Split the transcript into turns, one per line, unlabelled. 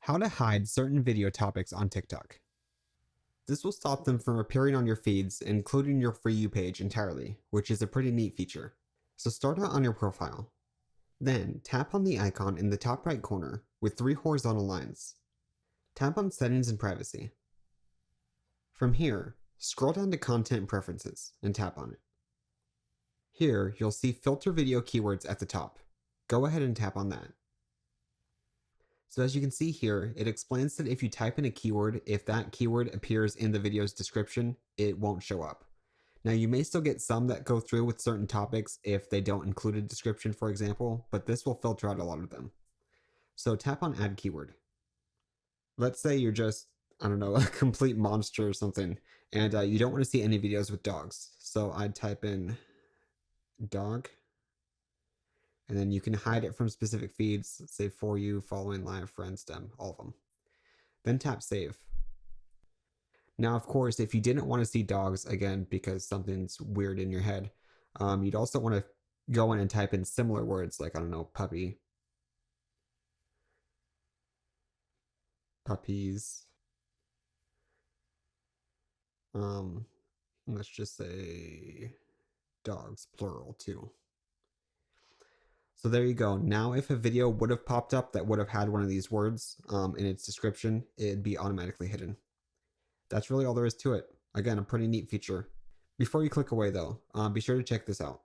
How to hide certain video topics on TikTok. This will stop them from appearing on your feeds, including your For You page entirely, which is a pretty neat feature. So start out on your profile. Then tap on the icon in the top right corner with 3 horizontal lines. Tap on Settings and Privacy. From here, scroll down to Content Preferences and tap on it. Here, you'll see Filter Video Keywords at the top. Go ahead and tap on that. So as you can see here, it explains that if you type in a keyword, if that keyword appears in the video's description, it won't show up. Now you may still get some that go through with certain topics if they don't include a description, for example, but this will filter out a lot of them. So tap on Add Keyword. Let's say you're just, I don't know, a complete monster or something, and you don't want to see any videos with dogs. So I'd type in dog. And then you can hide it from specific feeds, let's say For You, Following, Live, Friends, Dem, all of them. Then tap Save. Now, of course, if you didn't want to see dogs, again, because something's weird in your head, you'd also want to go in and type in similar words like, I don't know, puppy, puppies. Let's just say dogs, plural, too. So there you go. Now if a video would have popped up that would have had one of these words in its description, it'd be automatically hidden. That's really all there is to it. Again, a pretty neat feature. Before you click away though, be sure to check this out.